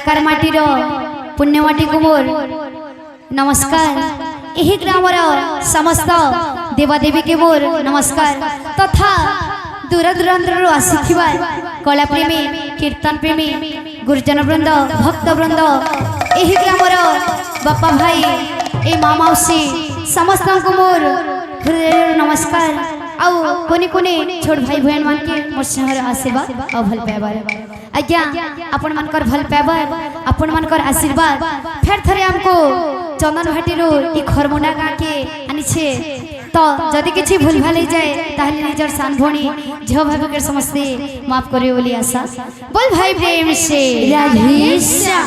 कारागार माटीर पुण्यमाटी को मोर नमस्कार। यही ग्रामर समस्त देवादेवी के मोर नमस्कार तथा दूर दूरांतर आसिथिबा कला प्रेमी कीर्तन प्रेमी गुरुजन वृंद भक्त वृंद यही ग्रामर बापा भाई ए माँ मौसी समस्त को मोर हृदय नमस्कार। आउ कोनी कोनी छोट भाई बहन मान के मोर संगर आशीर्वाद और भल पाइबार आज्ञा आपण मानकर भल पाइबार आपण मानकर आशीर्वाद फेर थरे हमको चंदन भाटीरू ई खरमुंडा गा के आनी छे तो जदि किछि भूल भाल जाए ताहले निजर सान भणी झ भाभी के समस्ते माफ करियो बोली आशा। बोल भाई प्रेम से राधे श्याम।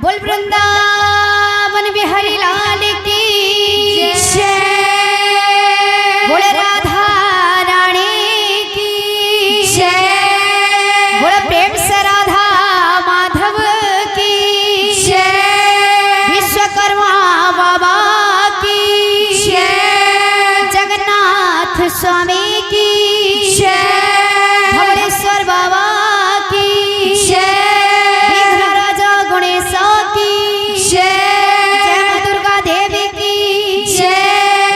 बोल वृंदावन बिहारी लाल की जय। बोल राधा रानी की जय। बोल प्रेम से राधा माधव की जय। विश्वकर्मा बाबा की जय। जगन्नाथ स्वामी की जय। भवनेश्वर बाबा की जय। विघ्नराज गणेश की जय। जय मां दुर्गा देवी की जय।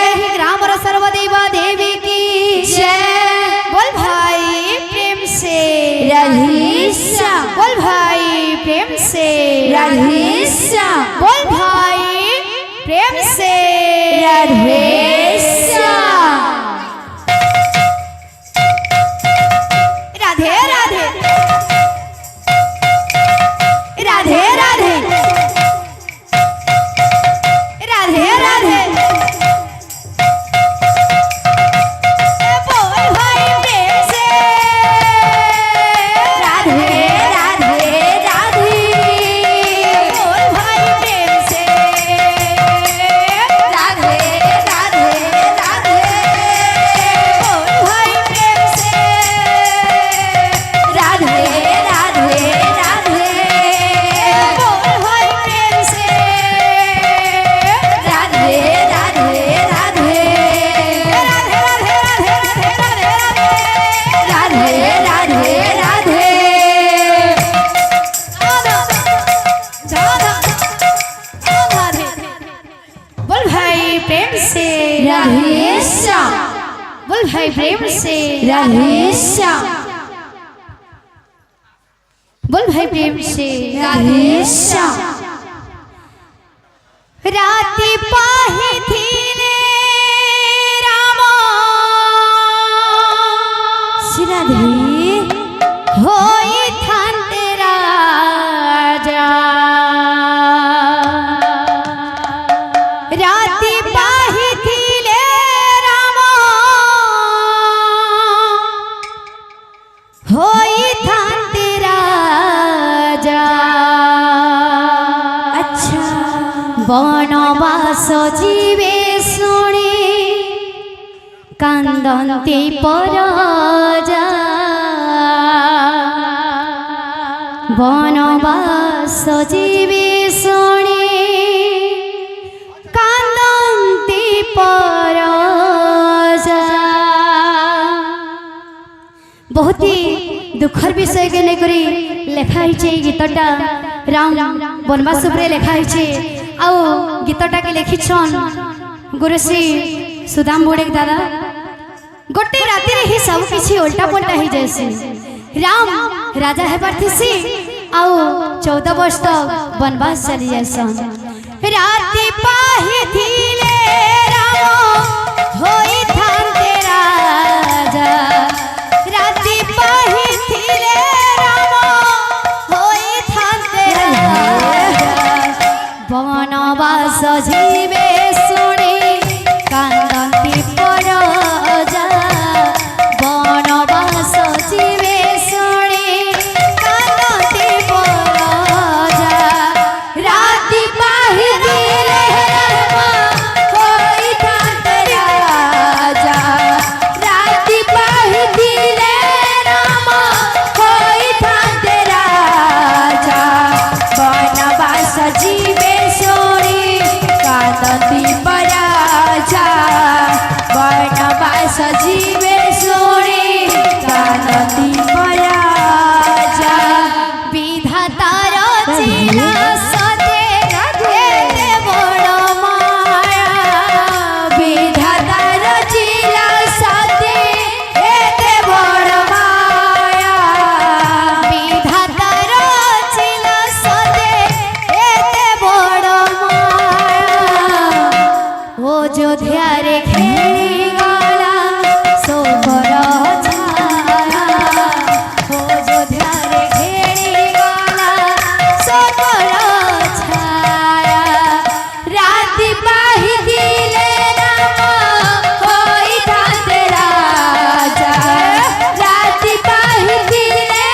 यही ग्रामर सर्वदेवा देवी की जय। बोल भाई प्रेम से राधे श्याम। बोल भाई प्रेम से राधे श्याम। बोल भाई प्रेम से राधे श्याम। राधे राधे राधे राधे राधे राधे। बोल भाई प्रेम से राधे राधे राधे। बोल भाई प्रेम से राधे राधे राधे। बोल भाई प्रेम से राधे राधे राधे। बोल भाई प्रेम से राधे राधे राधे। राधे राधे राधे। बोल भाई प्रेम से राधे श्याम। बोल भाई प्रेम से राधे श्याम। बोल भाई प्रेम से राधे श्याम। राति पाही थीने रामा राधे होई थान्ते राजा। राति पाही थीले रामा होई थान्ते राजा। अच्छा बनवास जीवे शुणी कांदन्ते परजा। बनवास जीवे शुणी कांदन्ते परजा। बहुत ही दुखर विषय के लेकर लेखाई गीतटा राम बनवास लेखाई आउ गीतटा के लिखिछन गुरुश्री सुदाम बुड़ेक दादा। गोटे राति ही सब किसी उल्टा पल्टा हो जाए। राम राजा हेबार थी आउ 14 वर्ष तक बनवास चली जासन। राति पाही थीले राम होई थान्ते राजा। राति पाही थीले राम होई थान्ते राजा। बनवास जीवे शुणी कांदन्ते परजा। बनवास जीवे शुणी कांदन्ते परजा। राति पाही थीले राम होई थान्ते राजा। राति पाही थीले राम होई थान्ते राजा। बनवास जीवे शुणी कांदन्ते ছিলা সতে এতে বড় মায়া বিধাতার ছিলা সতে এতে বড় মায়া বিধাতার ছিলা সতে এতে বড় মায়া ও যোধ্যারে খেলি গলা সোপর ছায়া ও যোধ্যারে খেলি গলা সোপর ছায়া রাতি পাহি দিলে রাম হইতাতে রাজা রাতি পাহি দিলে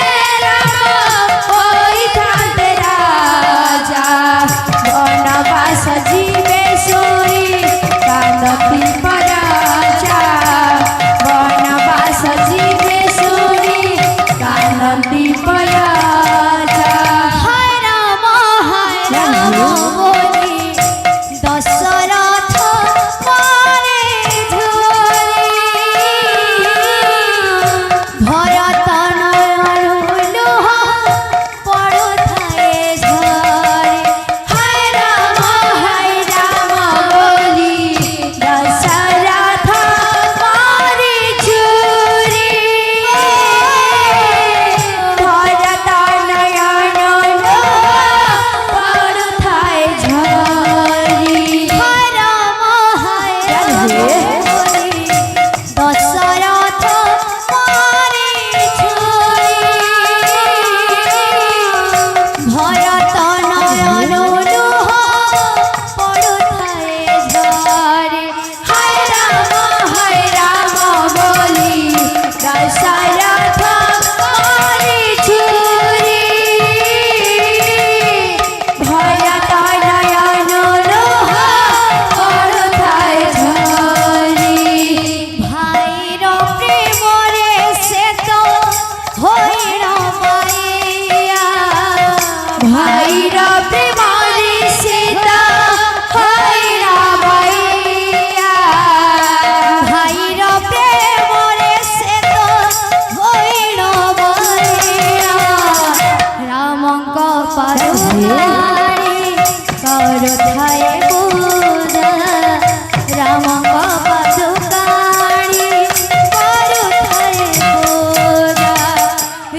রাম হইতাতে রাজা বনবাস জীবে শুনি কানতি পরাজা বনবাস জীবে শুনি কানতি পরাজা হায় রাম বলি দশরথ মারে ঝুরি ভরত নয়ন লুহ পড়ুথায়ে ঝরে হায় রাম বলি দশরথ মারে ঝুরি ভরত নয়ন লুহ পড়ুথায়ে ঝরি হায় রাম বলি দশরথ মারে ঝুরি ভরত নয়ন লুহ পড়ুথায়ে ঝরে হায় রাম বলি দশরথ মারে ঝুরি ভরত নয়ন লুহ পড়ুথায়ে ঝরি ভাইর প্রেমরে সে তো হইল মাইয়া ভাইর প্রেমরে সে তো হইল মাইয়া ভাইর প্রেমরে সে তো হইল মাইয়া রামঙ্ক পাদুকারি করুথায়ে পূজা রামঙ্ক পাদুকারি করুথায়ে পূজা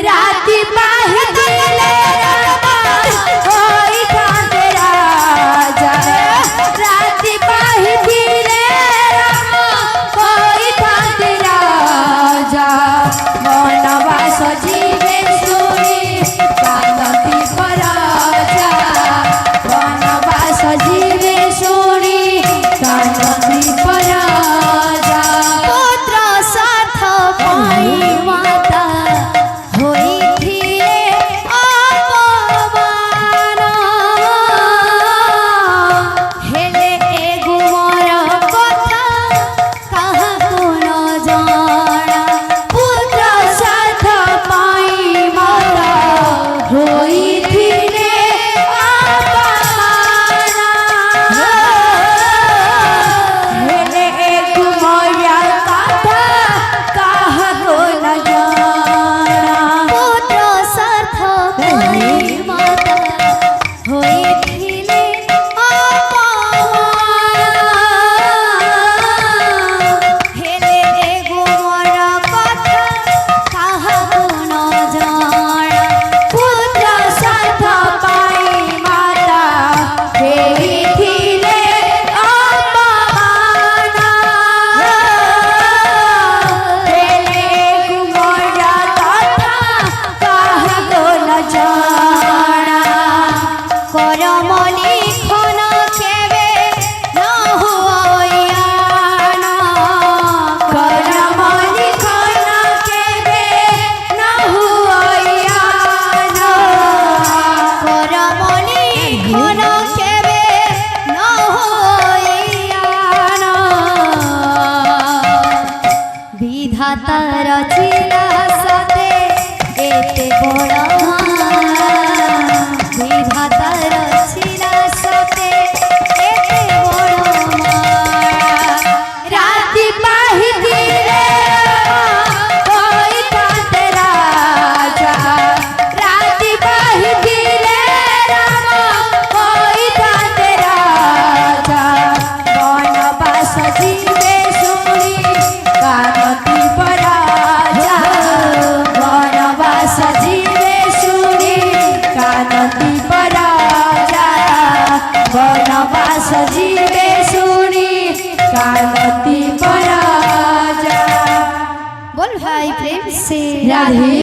রাতি পাহি দিলে রাম হইতাতে রাজা রাতি পাহি দিলে রাম হইতাতে রাজা বনবাস জীবে শুনি কানতি পরাজা বনবাস জীবে শুনি কানতি পরাজা পুত্র সার্থ পাই মাতা হইছিলে অপমান হেলে এ গুমর কথা কাহাকু ন জানা পুত্র সার্থ পাই মাতা হইছিলে অপমান হেলে এ গুমর কথা কাহাকু ন জানা পুত্র সার্থ পাই মাতা হইছিলে অপমান হেলে এ গুমর কথা কাহাকু ন জানা পুত্র সার্থ পাই মাতা হইছিলে অপমান হেলে গুমর কথা কাহাকু ন জানা করম লিখন কেবে ন হুয়ায়ন করম লিখন কেবে ন হুয়ায়ন করম লিখন কেবে ন হুয়ায়ন বিধাতার ছিলা সতে এতে বড় মায়া বিধাতার ছিলা সতে এতে বড় মায়া রাতি পাহি দিলে হইতাতে রাজা রাতি পাহি দিলে রাম শুনি কানতি পরাজা বনবাস জীবে শুনি কানতি পরাজা বনবাস জীবে শুনি কানতি পরাজা। बोल भाई प्रेम से राधे।